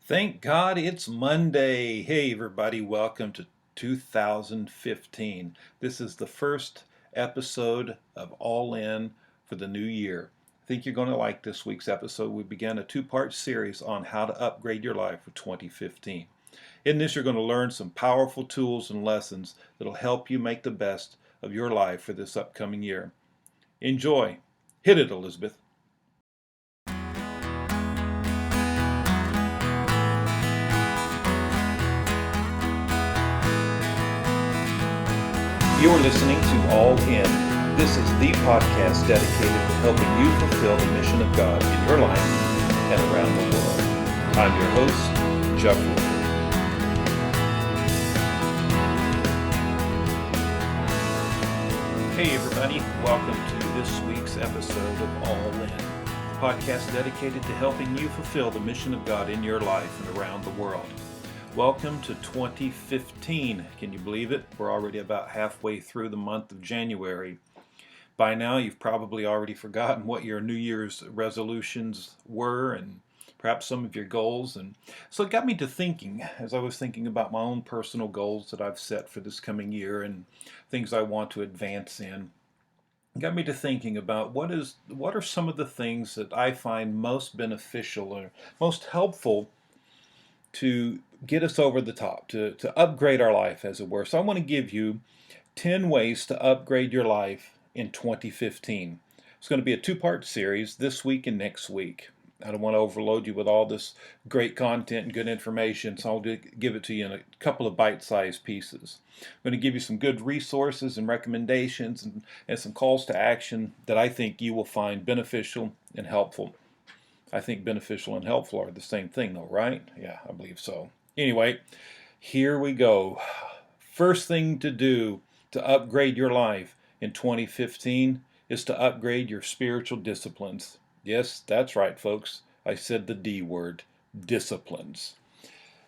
Thank God it's Monday. Hey, everybody, welcome to 2015. This is the first episode of All In for the new year. I think you're going to like this week's episode. We began a two-part series on how to upgrade your life for 2015. In this, you're going to learn some powerful tools and lessons that'll help you make the best of your life for this upcoming year. Enjoy. Hit it, Elizabeth. You're listening to All In. This is the podcast dedicated to helping you fulfill the mission of God in your life and around the world. I'm your host, Chuck Wood. Hey everybody, welcome to this week's episode of All In, a podcast dedicated to helping you fulfill the mission of God in your life and around the world. Welcome to 2015. Can you believe it? We're already about halfway through the month of January. By now, you've probably already forgotten what your New Year's resolutions were and perhaps some of your goals. And so it got me to thinking, as I was thinking about my own personal goals that I've set for this coming year and things I want to advance in. It got me to thinking about what are some of the things that I find most beneficial or most helpful to get us over the top, to upgrade our life, as it were. So I want to give you 10 ways to upgrade your life in 2015. It's going to be a two-part series this week and next week. I don't want to overload you with all this great content and good information, so I'll give it to you in a couple of bite-sized pieces. I'm going to give you some good resources and recommendations and some calls to action that I think you will find beneficial and helpful. I think beneficial and helpful are the same thing though, right? Yeah, I believe so. Anyway, here we go. First thing to do to upgrade your life in 2015 is to upgrade your spiritual disciplines. Yes, that's right, folks. I said the D word, disciplines.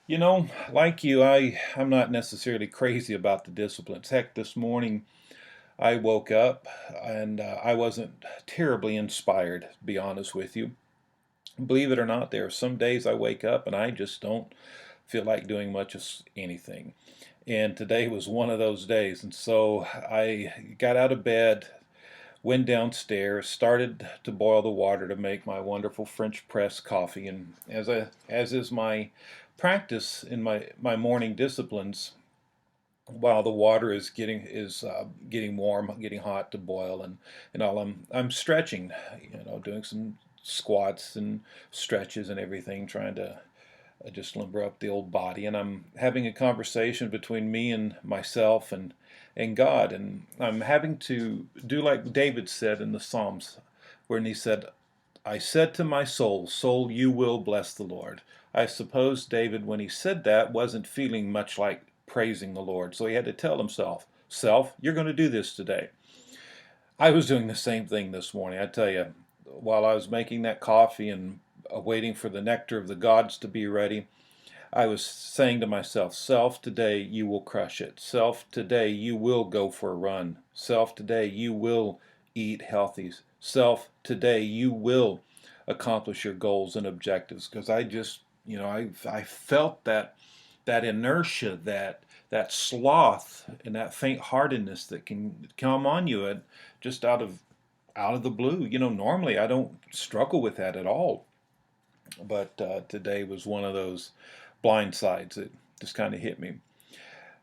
You know, like you, I'm not necessarily crazy about the disciplines. Heck, this morning I woke up and I wasn't terribly inspired, to be honest with you. Believe it or not, there are some days I wake up and I just don't feel like doing much of anything. And today was one of those days. And so I got out of bed, went downstairs, started to boil the water to make my wonderful French press coffee. And as is my practice in my morning disciplines, while the water is getting warm, getting hot to boil, and all, I'm stretching, doing some squats and stretches and everything, trying to just limber up the old body. And I'm having a conversation between me and myself and God. And I'm having to do like David said in the Psalms, when he said, I said to my soul, soul, you will bless the Lord. I suppose David, when he said that, wasn't feeling much like praising the Lord. So he had to tell himself, self, you're going to do this today. I was doing the same thing this morning. I tell you, while I was making that coffee and waiting for the nectar of the gods to be ready, I was saying to myself, self, today you will crush it. Self, today you will go for a run. Self, today you will eat healthy. Self, today you will accomplish your goals and objectives. Because I just, I felt that inertia, that sloth and that faint-heartedness that can come on you just out of the blue. Normally I don't struggle with that at all. But today was one of those blind sides that just kind of hit me.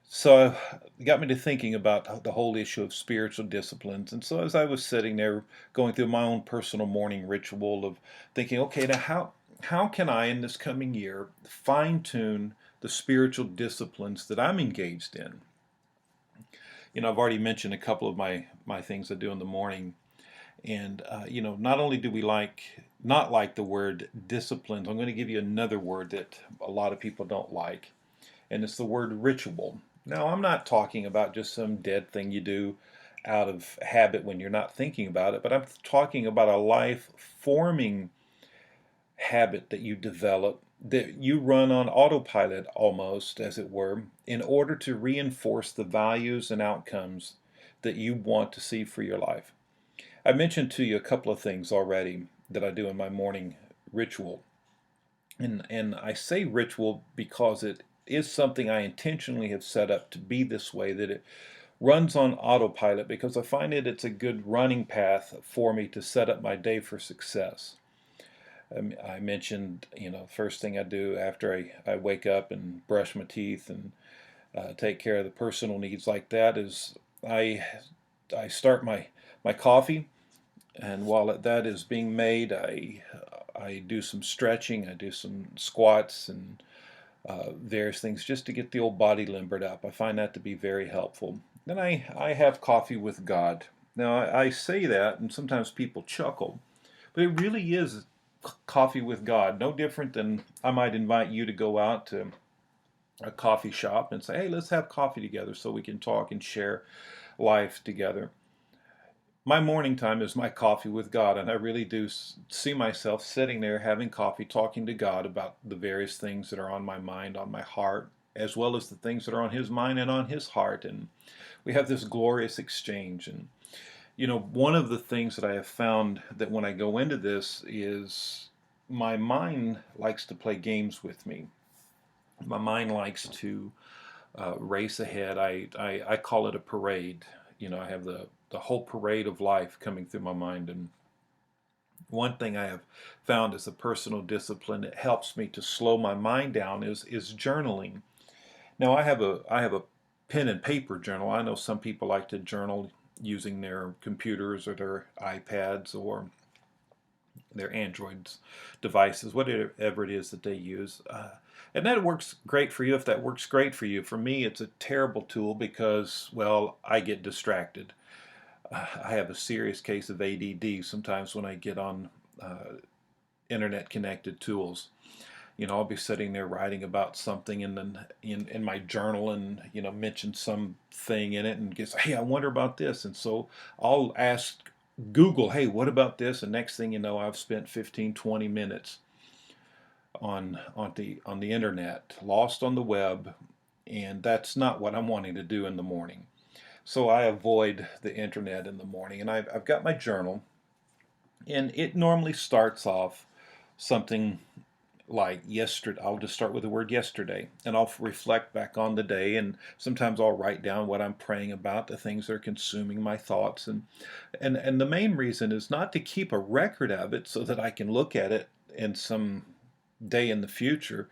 So it got me to thinking about the whole issue of spiritual disciplines. And so as I was sitting there going through my own personal morning ritual of thinking, okay, now how can I in this coming year fine-tune the spiritual disciplines that I'm engaged in? I've already mentioned a couple of my things I do in the morning. And, not only do we not like the word disciplines, I'm going to give you another word that a lot of people don't like, and it's the word ritual. Now, I'm not talking about just some dead thing you do out of habit when you're not thinking about it, but I'm talking about a life-forming habit that you develop, that you run on autopilot almost, as it were, in order to reinforce the values and outcomes that you want to see for your life. I mentioned to you a couple of things already that I do in my morning ritual. And I say ritual because it is something I intentionally have set up to be this way, that it runs on autopilot, because I find it's a good running path for me to set up my day for success. I mentioned, first thing I do after I wake up and brush my teeth and take care of the personal needs like that is I I start my coffee, and while that is being made, I do some stretching, I do some squats and various things just to get the old body limbered up. I find that to be very helpful. Then I have coffee with God. Now I say that, and sometimes people chuckle, but it really is coffee with God. No different than I might invite you to go out to a coffee shop and say, hey, let's have coffee together so we can talk and share life together. My morning time is my coffee with God, and I really do see myself sitting there having coffee, talking to God about the various things that are on my mind, on my heart, as well as the things that are on His mind and on His heart. And we have this glorious exchange. And, one of the things that I have found that when I go into this is my mind likes to play games with me. My mind likes to race ahead. I call it a parade. I have the whole parade of life coming through my mind. And one thing I have found as a personal discipline that helps me to slow my mind down is journaling. Now I have a pen and paper journal. I know some people like to journal using their computers or their iPads or their Android devices, whatever it is that they use. And that works great for you if that works great for you. For me, it's a terrible tool because, well, I get distracted. I have a serious case of ADD sometimes when I get on internet connected tools. I'll be sitting there writing about something and then in my journal and, mention something in it and gets, hey, I wonder about this. And so I'll ask Google, hey, what about this? And next thing you know, I've spent 15, 20 minutes on the internet, lost on the web, and that's not what I'm wanting to do in the morning. So I avoid the internet in the morning, and I've got my journal, and it normally starts off something like yesterday. I'll just start with the word yesterday, and I'll reflect back on the day, and sometimes I'll write down what I'm praying about, the things that are consuming my thoughts, and the main reason is not to keep a record of it so that I can look at it in some day in the future,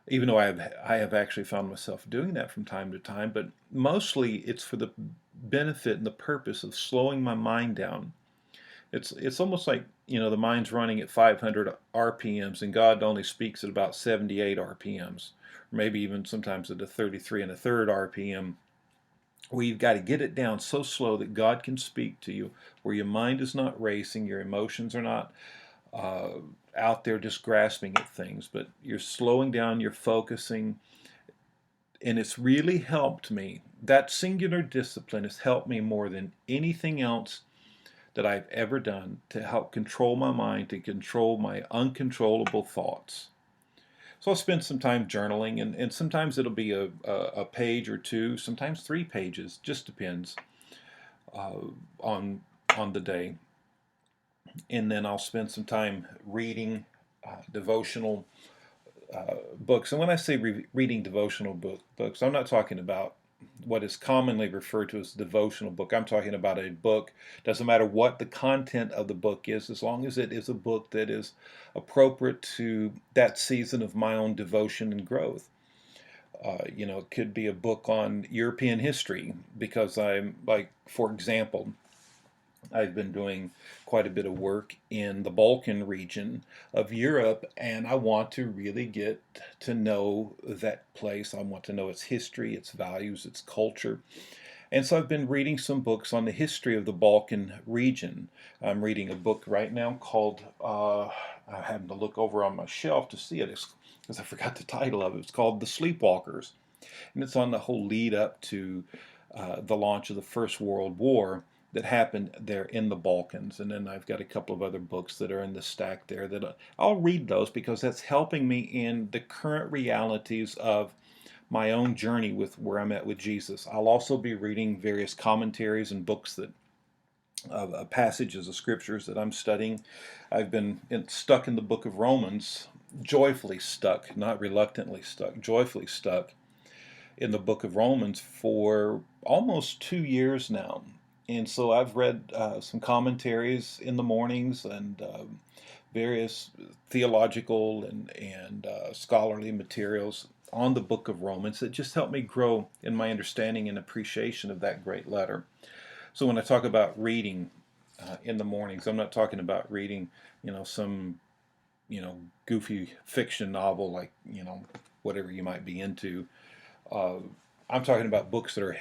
even though I have actually found myself doing that from time to time, but mostly it's for the benefit and the purpose of slowing my mind down. It's almost like, the mind's running at 500 RPMs and God only speaks at about 78 RPMs, or maybe even sometimes at a 33 and a third RPM. We've got to get it down so slow that God can speak to you, where your mind is not racing, your emotions are not out there just grasping at things, but you're slowing down, you're focusing, and it's really helped me. That singular discipline has helped me more than anything else that I've ever done to help control my mind, to control my uncontrollable thoughts. So I'll spend some time journaling, and sometimes it'll be a page or two, sometimes 3 pages, just depends uh, on the day. And then I'll spend some time reading devotional books. And when I say reading devotional books, I'm not talking about what is commonly referred to as a devotional book. I'm talking about a book, doesn't matter what the content of the book is, as long as it is a book that is appropriate to that season of my own devotion and growth. It could be a book on European history because I'm, like, for example, I've been doing quite a bit of work in the Balkan region of Europe, and I want to really get to know that place. I want to know its history, its values, its culture. And so I've been reading some books on the history of the Balkan region. I'm reading a book right now called, I'm having to look over on my shelf to see it because I forgot the title of it. It's called The Sleepwalkers. And it's on the whole lead up to the launch of the First World War that happened there in the Balkans. And then I've got a couple of other books that are in the stack there that I'll read those because that's helping me in the current realities of my own journey with where I'm at with Jesus. I'll also be reading various commentaries and books that passages of scriptures that I'm studying. I've been stuck in the book of Romans joyfully stuck, not reluctantly stuck, joyfully stuck in the book of Romans for almost 2 years now. And so I've read some commentaries in the mornings and various theological and scholarly materials on the book of Romans that just helped me grow in my understanding and appreciation of that great letter. So when I talk about reading in the mornings, I'm not talking about reading, some, goofy fiction novel like, whatever you might be into. Uh, I'm talking about books that are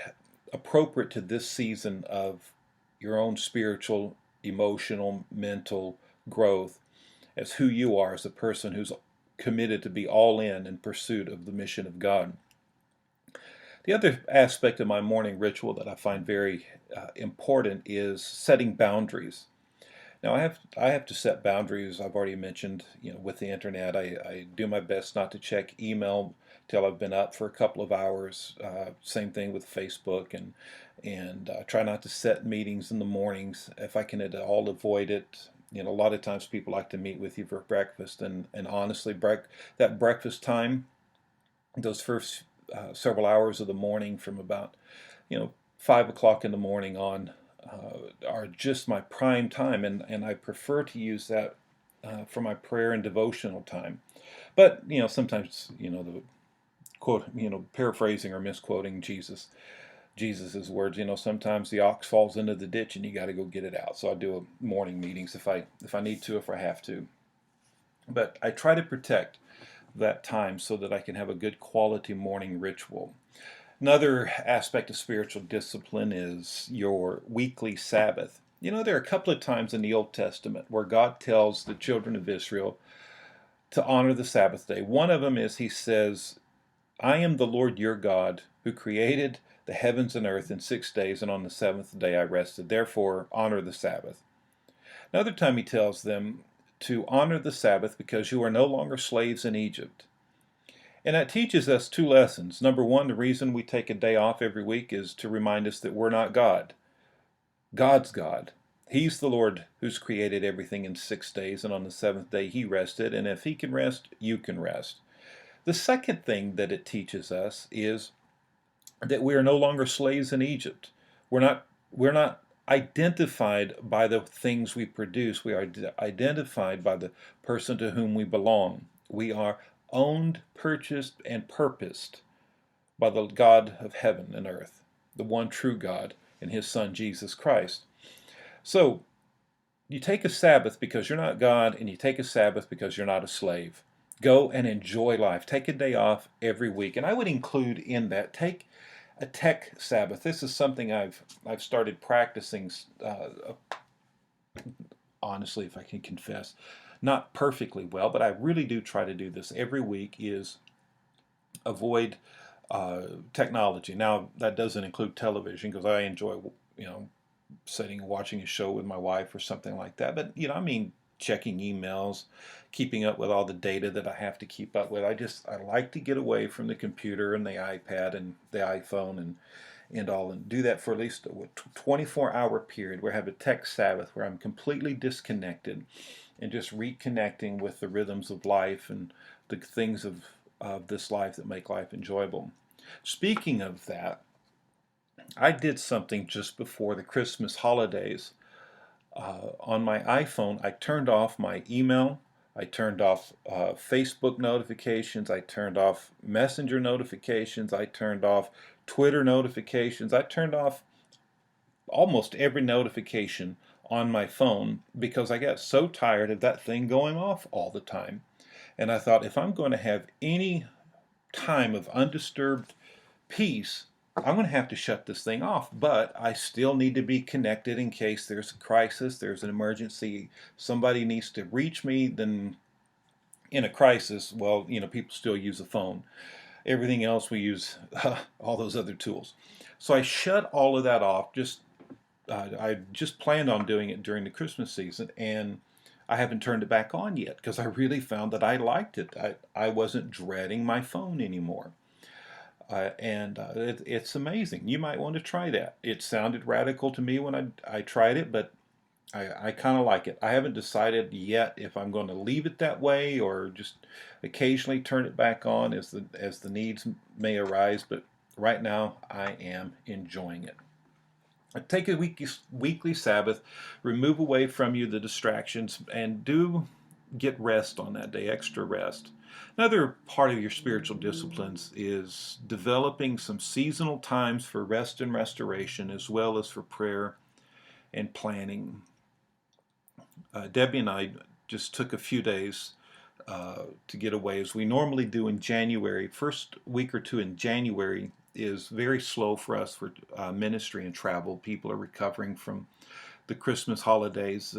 appropriate to this season of your own spiritual, emotional, mental growth as who you are as a person who's committed to be all in pursuit of the mission of God. The other aspect of my morning ritual that I find very important is setting boundaries. Now I have to set boundaries. I've already mentioned, with the internet, I do my best not to check email till I've been up for a couple of hours. Same thing with Facebook, and try not to set meetings in the mornings if I can at all avoid it. A lot of times people like to meet with you for breakfast, and honestly, that breakfast time, those first several hours of the morning from about 5 o'clock in the morning on are just my prime time, and I prefer to use that for my prayer and devotional time. But sometimes the quote, paraphrasing or misquoting Jesus's words, sometimes the ox falls into the ditch and you got to go get it out. So I do a morning meetings if I need to, if I have to. But I try to protect that time so that I can have a good quality morning ritual. Another aspect of spiritual discipline is your weekly Sabbath. There are a couple of times in the Old Testament where God tells the children of Israel to honor the Sabbath day. One of them is He says, I am the Lord your God who created the heavens and earth in 6 days, and on the seventh day I rested. Therefore, honor the Sabbath. Another time He tells them to honor the Sabbath because you are no longer slaves in Egypt. And that teaches us two lessons. Number one, the reason we take a day off every week is to remind us that we're not God. God's God. He's the Lord who's created everything in 6 days, and on the seventh day He rested, and if He can rest, you can rest. The second thing that it teaches us is that we are no longer slaves in Egypt. We're not identified by the things we produce. We are identified by the person to whom we belong. We are owned, purchased, and purposed by the God of heaven and earth, the one true God and His Son Jesus Christ. So you take a Sabbath because you're not God, and you take a Sabbath because you're not a slave. Go and enjoy life. Take a day off every week. And I would include in that, take a tech Sabbath. This is something I've started practicing, honestly, if I can confess, not perfectly well, but I really do try to do this every week, is avoid technology. Now, that doesn't include television because I enjoy, sitting and watching a show with my wife or something like that. But, checking emails, keeping up with all the data that I have to keep up with. I like to get away from the computer and the iPad and the iPhone and all, and do that for at least a 24-hour period where I have a tech Sabbath where I'm completely disconnected and just reconnecting with the rhythms of life and the things of this life that make life enjoyable. Speaking of that, I did something just before the Christmas holidays. On my iPhone, I turned off my email, I turned off Facebook notifications, I turned off Messenger notifications, I turned off Twitter notifications, I turned off almost every notification on my phone because I got so tired of that thing going off all the time. And I thought, if I'm going to have any time of undisturbed peace, I'm going to have to shut this thing off, but I still need to be connected in case there's a crisis, there's an emergency, somebody needs to reach me. Then in a crisis, well, people still use a phone. Everything else we use all those other tools. So I shut all of that off. I just planned on doing it during the Christmas season, and I haven't turned it back on yet because I really found that I liked it. I wasn't dreading my phone anymore. It's amazing. You might want to try that. It sounded radical to me when I tried it, but I kind of like it. I haven't decided yet if I'm going to leave it that way or just occasionally turn it back on as the needs may arise. But right now, I am enjoying it. Take a weekly Sabbath, remove away from you the distractions, and do get rest on that day, extra rest. Another part of your spiritual disciplines is developing some seasonal times for rest and restoration, as well as for prayer and planning. Debbie and I just took a few days to get away, as we normally do in January. First week or two in January is very slow for us for ministry and travel. People are recovering from the Christmas holidays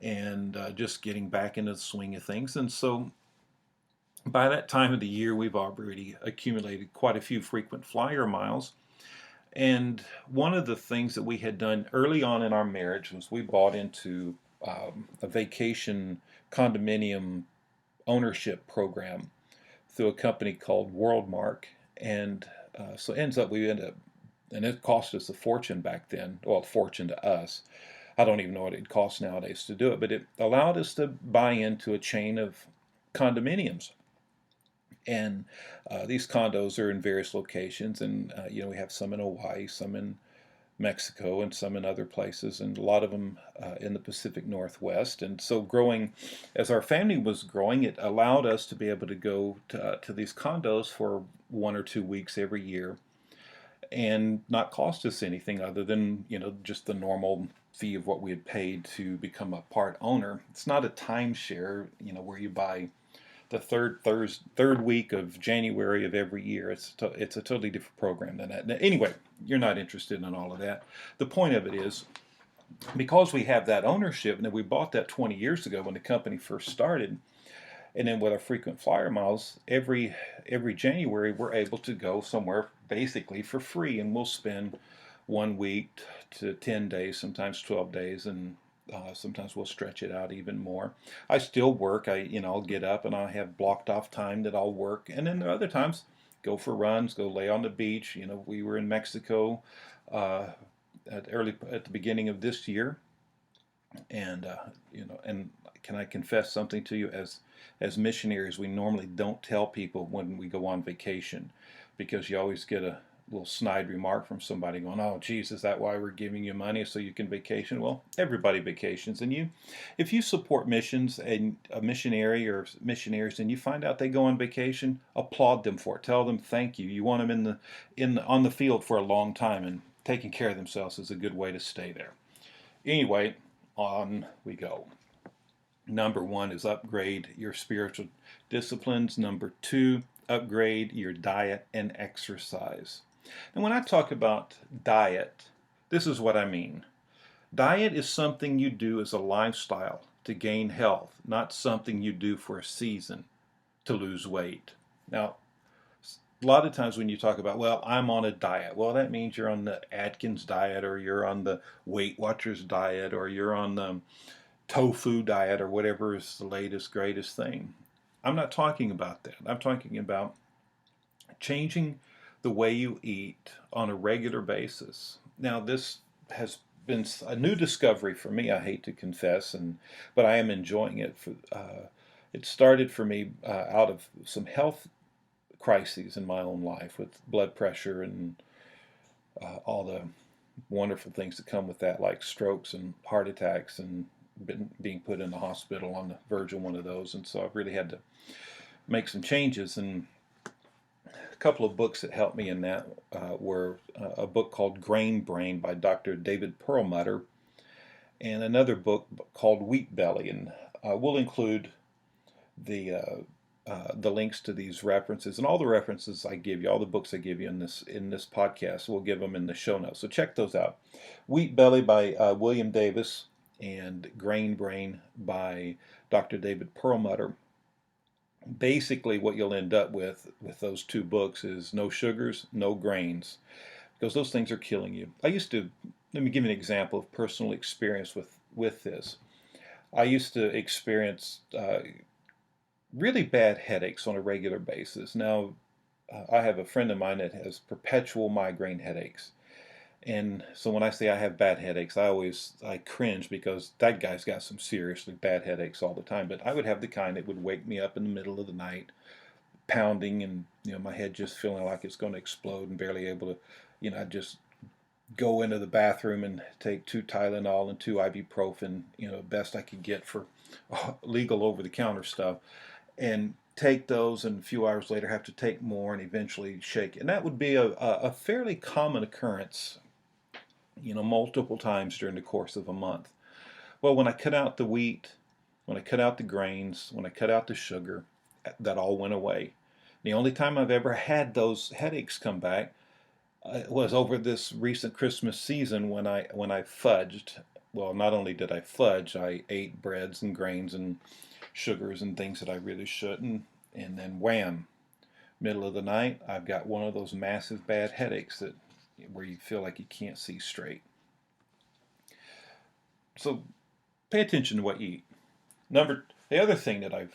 and just getting back into the swing of things. And so by that time of the year, we've already accumulated quite a few frequent flyer miles. And one of the things that we had done early on in our marriage was we bought into a vacation condominium ownership program through a company called Worldmark. And so it ends up, we end up, and it cost us a fortune back then. Well, a fortune to us. I don't even know what it costs nowadays to do it, but it allowed us to buy into a chain of condominiums. And these condos are in various locations, and we have some in Hawaii, some in Mexico, and some in other places, and a lot of them in the Pacific Northwest. And so, growing as our family was growing, it allowed us to be able to go to these condos for 1 or 2 weeks every year, and not cost us anything other than just the normal fee of what we had paid to become a part owner. It's not a timeshare, where you buy the third week of January of every year. It's a totally different program than that. Now, anyway, you're not interested in all of that. The point of it is, because we have that ownership, and we bought that 20 years ago when the company first started, and then with our frequent flyer miles, every January we're able to go somewhere basically for free, and we'll spend 1 week to 10 days, sometimes 12 days, and sometimes we'll stretch it out even more. I still work. I'll get up and I have blocked off time that I'll work, and then there are other times go for runs, go lay on the beach. We were in Mexico at the beginning of this year, and and can I confess something to you? As missionaries, we normally don't tell people when we go on vacation, because you always get a little snide remark from somebody going, "Oh, geez, is that why we're giving you money so you can vacation?" Well, everybody vacations, and if you support missions and a missionary or missionaries, and you find out they go on vacation, applaud them for it. Tell them thank you. You want them on the field for a long time, and taking care of themselves is a good way to stay there. Anyway, on we go. Number one is upgrade your spiritual disciplines. Number two, upgrade your diet and exercise. And when I talk about diet, this is what I mean. Diet is something you do as a lifestyle to gain health, not something you do for a season to lose weight. Now, a lot of times when you talk about, well, I'm on a diet, well, that means you're on the Atkins diet, or you're on the Weight Watchers diet, or you're on the tofu diet, or whatever is the latest, greatest thing. I'm not talking about that. I'm talking about changing the way you eat on a regular basis. Now, this has been a new discovery for me, I hate to confess, but I am enjoying it. It started for me out of some health crises in my own life, with blood pressure and all the wonderful things that come with that, like strokes and heart attacks, and being put in the hospital on the verge of one of those. And so I've really had to make some changes. And a couple of books that helped me in that were a book called Grain Brain by Dr. David Perlmutter, and another book called Wheat Belly. And we'll include the links to these references, and all the references I give you, all the books I give you in this podcast, we'll give them in the show notes. So check those out. Wheat Belly by William Davis, and Grain Brain by Dr. David Perlmutter. Basically, what you'll end up with those two books is no sugars, no grains, because those things are killing you. Let me give you an example of personal experience with this. I used to experience really bad headaches on a regular basis. Now, I have a friend of mine that has perpetual migraine headaches. And so when I say I have bad headaches, I cringe because that guy's got some seriously bad headaches all the time. But I would have the kind that would wake me up in the middle of the night, pounding, and my head just feeling like it's going to explode and barely able to, I'd just go into the bathroom and take 2 Tylenol and 2 ibuprofen, best I could get for legal over-the-counter stuff, and take those, and a few hours later have to take more and eventually shake. And that would be a fairly common occurrence, multiple times during the course of a month. Well, when I cut out the wheat, when I cut out the grains, when I cut out the sugar, that all went away. The only time I've ever had those headaches come back was over this recent Christmas season when I fudged. Well, not only did I fudge, I ate breads and grains and sugars and things that I really shouldn't, and then wham, middle of the night, I've got one of those massive bad headaches where you feel like you can't see straight. So pay attention to what you eat. The other thing that I've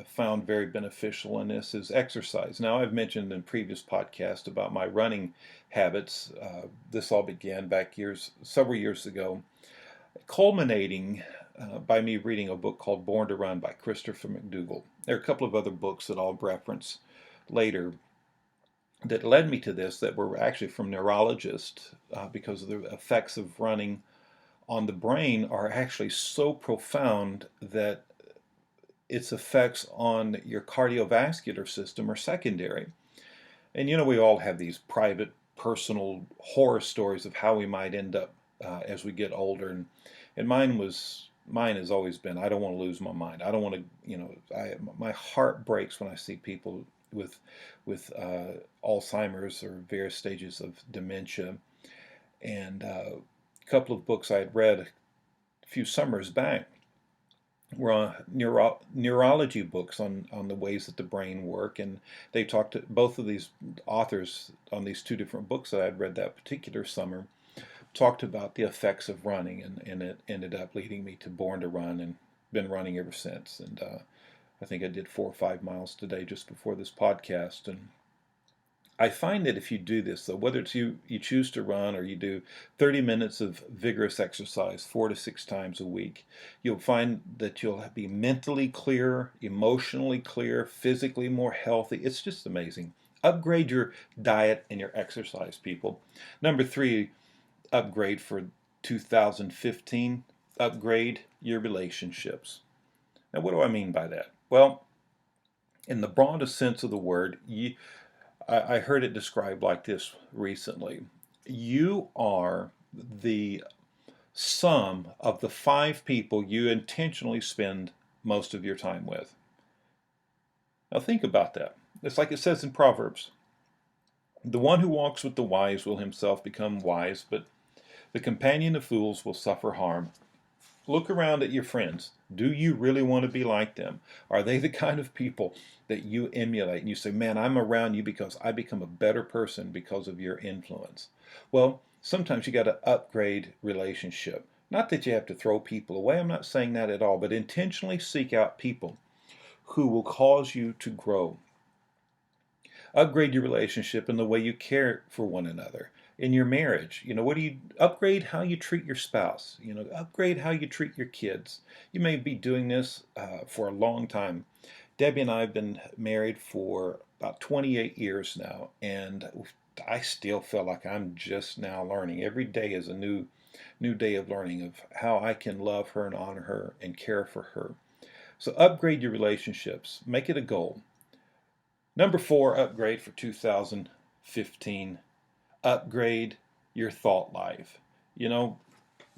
found very beneficial in this is exercise. Now, I've mentioned in previous podcasts about my running habits. This all began back several years ago, culminating by me reading a book called Born to Run by Christopher McDougall. There are a couple of other books that I'll reference later that led me to this that were actually from neurologists because of the effects of running on the brain are actually so profound that its effects on your cardiovascular system are secondary. And we all have these private, personal horror stories of how we might end up as we get older. And mine has always been, I don't want to lose my mind. I don't want to, my heart breaks when I see people with Alzheimer's or various stages of dementia. And a couple of books I had read a few summers back were neurology books on the ways that the brain work, and they talked to both of these authors on these 2 different books that I'd read that particular summer, talked about the effects of running, and it ended up leading me to Born to Run, and been running ever since. And I think I did 4 or 5 miles today just before this podcast. And I find that if you do this, though, whether it's you choose to run or you do 30 minutes of vigorous exercise 4 to 6 times a week, you'll find that you'll be mentally clear, emotionally clear, physically more healthy. It's just amazing. Upgrade your diet and your exercise, people. Number 3, upgrade for 2015, upgrade your relationships. Now, what do I mean by that? Well, in the broadest sense of the word, I heard it described like this recently. You are the sum of the 5 people you intentionally spend most of your time with. Now think about that. It's like it says in Proverbs. The one who walks with the wise will himself become wise, but the companion of fools will suffer harm. Look around at your friends. Do you really want to be like them? Are they the kind of people that you emulate and you say, man, I'm around you because I become a better person because of your influence? Well, sometimes you got to upgrade relationship. Not that you have to throw people away. I'm not saying that at all, but intentionally seek out people who will cause you to grow. Upgrade your relationship in the way you care for one another. In your marriage, what do you upgrade how you treat your spouse? Upgrade how you treat your kids. You may be doing this for a long time. Debbie and I have been married for about 28 years now, and I still feel like I'm just now learning. Every day is a new day of learning of how I can love her and honor her and care for her. So upgrade your relationships. Make it a goal. Number 4, upgrade for 2015. Upgrade your thought life.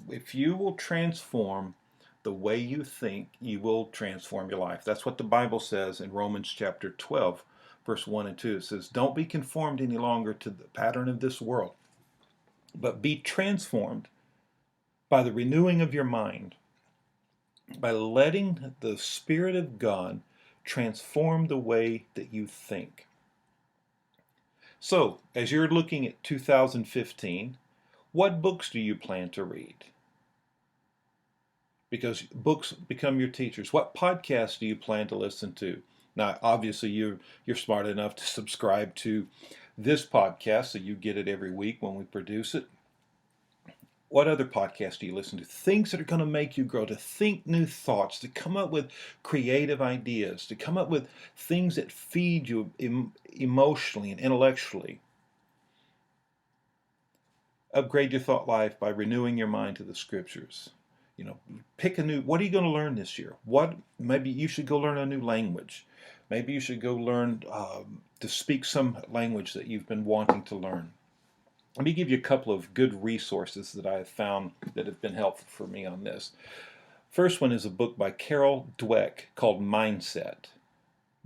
If you will transform the way you think, you will transform your life. That's what the Bible says in Romans chapter 12, verse 1 and 2. It says, don't be conformed any longer to the pattern of this world, but be transformed by the renewing of your mind, by letting the Spirit of God transform the way that you think. So, as you're looking at 2015, what books do you plan to read? Because books become your teachers. What podcasts do you plan to listen to? Now, obviously, you're smart enough to subscribe to this podcast so you get it every week when we produce it. What other podcasts do you listen to? Things that are going to make you grow, to think new thoughts, to come up with creative ideas, to come up with things that feed you emotionally and intellectually. Upgrade your thought life by renewing your mind to the scriptures. Pick a new, what are you going to learn this year? Maybe you should go learn a new language. Maybe you should go learn to speak some language that you've been wanting to learn. Let me give you a couple of good resources that I have found that have been helpful for me on this. First one is a book by Carol Dweck called Mindset.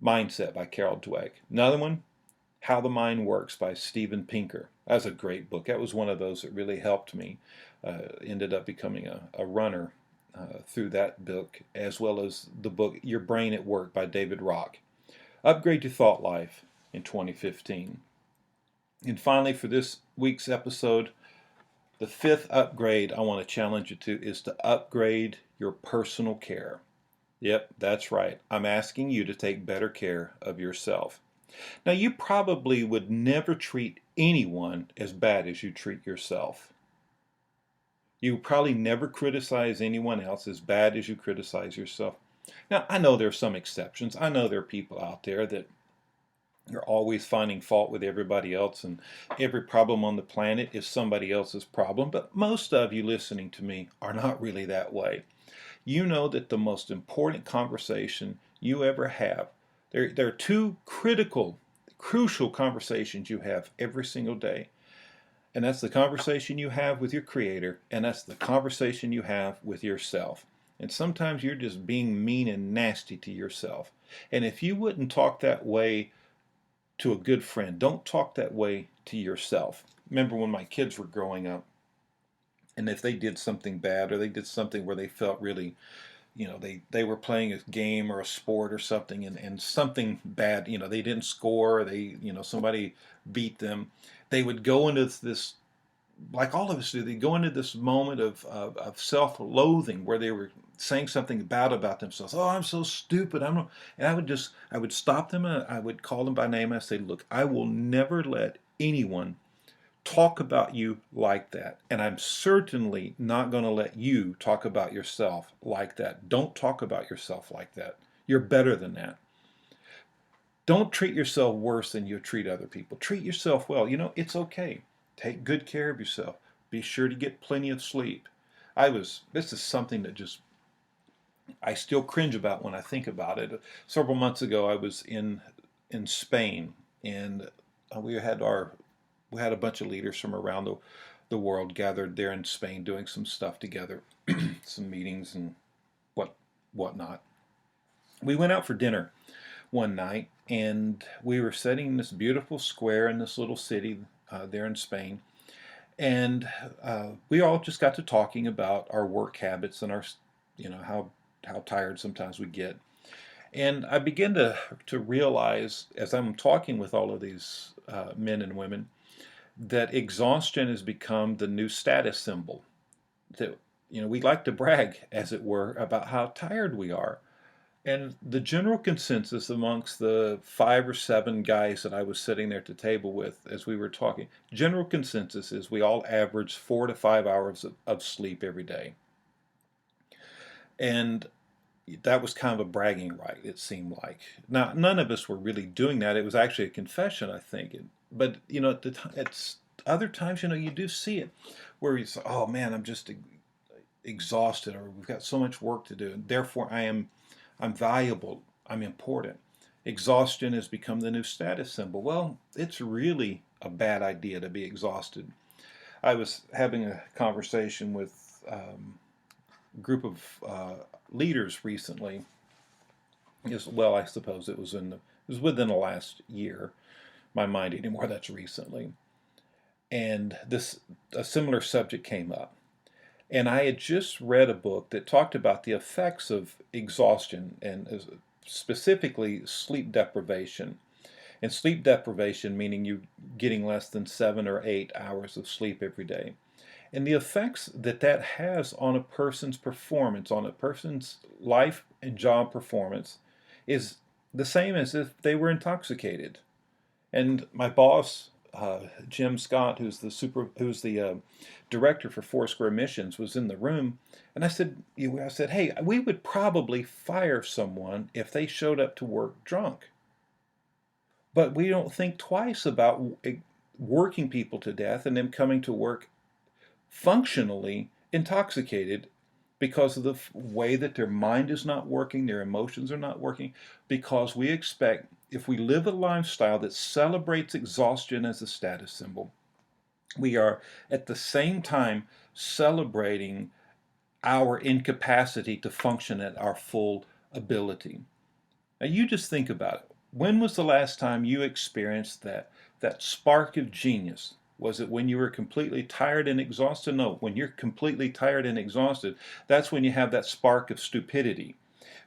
Mindset by Carol Dweck. Another one, How the Mind Works by Steven Pinker. That's a great book. That was one of those that really helped me. Ended up becoming a runner through that book, as well as the book Your Brain at Work by David Rock. Upgrade your thought life in 2015. And finally, for this week's episode, the fifth upgrade I want to challenge you to is to upgrade your personal care. Yep, that's right. I'm asking you to take better care of yourself. Now, you probably would never treat anyone as bad as you treat yourself. You probably never criticize anyone else as bad as you criticize yourself. Now, I know there are some exceptions. I know there are people out there that are always finding fault with everybody else, and every problem on the planet is somebody else's problem. But most of you listening to me are not really that way. You know that the most important conversation you ever have, there are two crucial conversations you have every single day. And that's the conversation you have with your Creator, and that's the conversation you have with yourself. And sometimes you're just being mean and nasty to yourself. And if you wouldn't talk that way to a good friend, don't talk that way to yourself. Remember when my kids were growing up, and if they did something bad or they did something where they felt really, they were playing a game or a sport or something, and something bad, they didn't score, somebody beat them, they would go into this, like all of us do, they go into this moment of self-loathing where they were saying something bad about themselves. Oh, I'm so stupid. And I would stop them, and I would call them by name. I say, look, I will never let anyone talk about you like that. And I'm certainly not going to let you talk about yourself like that. Don't talk about yourself like that. You're better than that. Don't treat yourself worse than you treat other people. Treat yourself well. It's okay. Take good care of yourself. Be sure to get plenty of sleep. This is something that I still cringe about when I think about it. Several months ago, I was in Spain, and we had a bunch of leaders from around the world gathered there in Spain doing some stuff together, some meetings and whatnot. We went out for dinner one night, and we were sitting in this beautiful square in this little city there in Spain, and we all just got to talking about our work habits and our, how tired sometimes we get. And I began to realize, as I'm talking with all of these men and women, that exhaustion has become the new status symbol. That we like to brag, as it were, about how tired we are. And the general consensus amongst the 5 or 7 guys that I was sitting there at the table with as we were talking, general consensus is we all average 4 to 5 hours of sleep every day. And that was kind of a bragging right, it seemed like. Now, none of us were really doing that. It was actually a confession, I think. But, at the time, it's other times, you do see it where you say, oh man, I'm just exhausted, or we've got so much work to do, and therefore I'm valuable, I'm important. Exhaustion has become the new status symbol. Well, it's really a bad idea to be exhausted. I was having a conversation with a group of leaders recently. Well, I suppose it was within the last year. My mind anymore, that's recently. And a similar subject came up. And I had just read a book that talked about the effects of exhaustion, and specifically sleep deprivation. And sleep deprivation meaning you getting less than 7 or 8 hours of sleep every day. And the effects that has on a person's performance, on a person's life and job performance, is the same as if they were intoxicated. And my boss Jim Scott, who's the director for Foursquare Missions, was in the room, and I said, hey, we would probably fire someone if they showed up to work drunk, but we don't think twice about working people to death and them coming to work functionally intoxicated because of the way that their mind is not working, their emotions are not working, because we expect, if we live a lifestyle that celebrates exhaustion as a status symbol, we are at the same time celebrating our incapacity to function at our full ability. Now you just think about it. When was the last time you experienced that spark of genius? Was it when you were completely tired and exhausted? No, when you're completely tired and exhausted, that's when you have that spark of stupidity.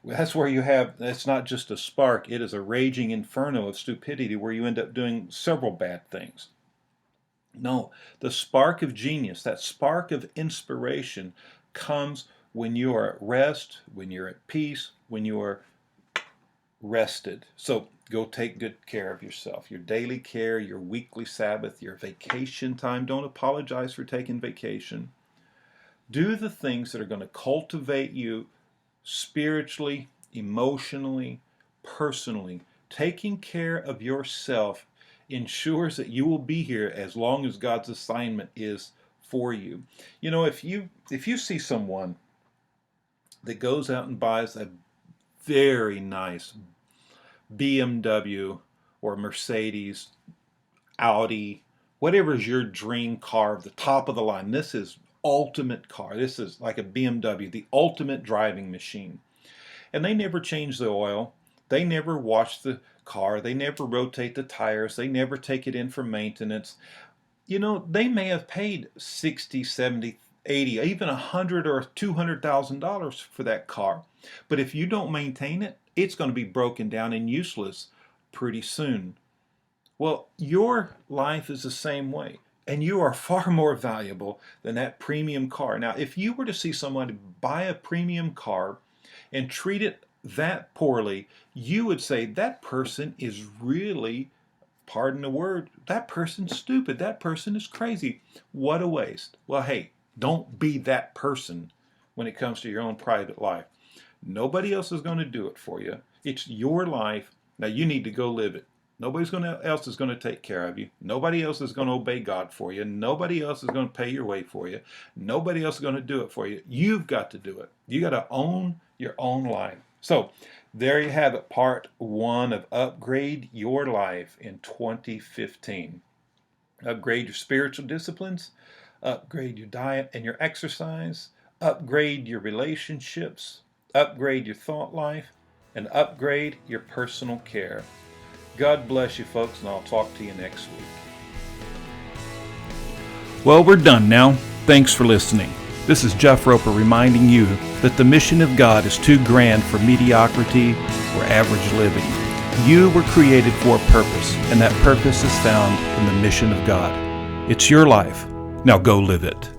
That's where you have, it's not just a spark, it is a raging inferno of stupidity where you end up doing several bad things. No, the spark of genius, that spark of inspiration comes when you are at rest, when you're at peace, when you are rested. So go take good care of yourself. Your daily care, your weekly Sabbath, your vacation time. Don't apologize for taking vacation. Do the things that are going to cultivate you spiritually, emotionally, personally. Taking care of yourself ensures that you will be here as long as God's assignment is for you. You know, if you see someone that goes out and buys a very nice BMW or Mercedes, Audi, whatever is your dream car, the top of the line, this is ultimate car. This is like a BMW, the ultimate driving machine. And they never change the oil. They never wash the car. They never rotate the tires. They never take it in for maintenance. You know, they may have paid $60, $70, $80, even $100 or $200,000 for that car. But if you don't maintain it, it's going to be broken down and useless pretty soon. Well, your life is the same way, and you are far more valuable than that premium car. Now, if you were to see someone buy a premium car and treat it that poorly, you would say that person is really, pardon the word, that person's stupid. That person is crazy. What a waste. Well, hey, don't be that person when it comes to your own private life. Nobody else is going to do it for you. It's your life. Now you need to go live it. Nobody else is going to take care of you. Nobody else is going to obey God for you. Nobody else is going to pay your way for you. Nobody else is going to do it for you. You've got to do it. You got to own your own life. So there you have it, part 1 of Upgrade Your Life in 2015. Upgrade your spiritual disciplines, upgrade your diet and your exercise, upgrade your relationships, upgrade your thought life, and upgrade your personal care. God bless you, folks, and I'll talk to you next week. Well, we're done now. Thanks for listening. This is Jeff Roper reminding you that the mission of God is too grand for mediocrity or average living. You were created for a purpose, and that purpose is found in the mission of God. It's your life. Now go live it.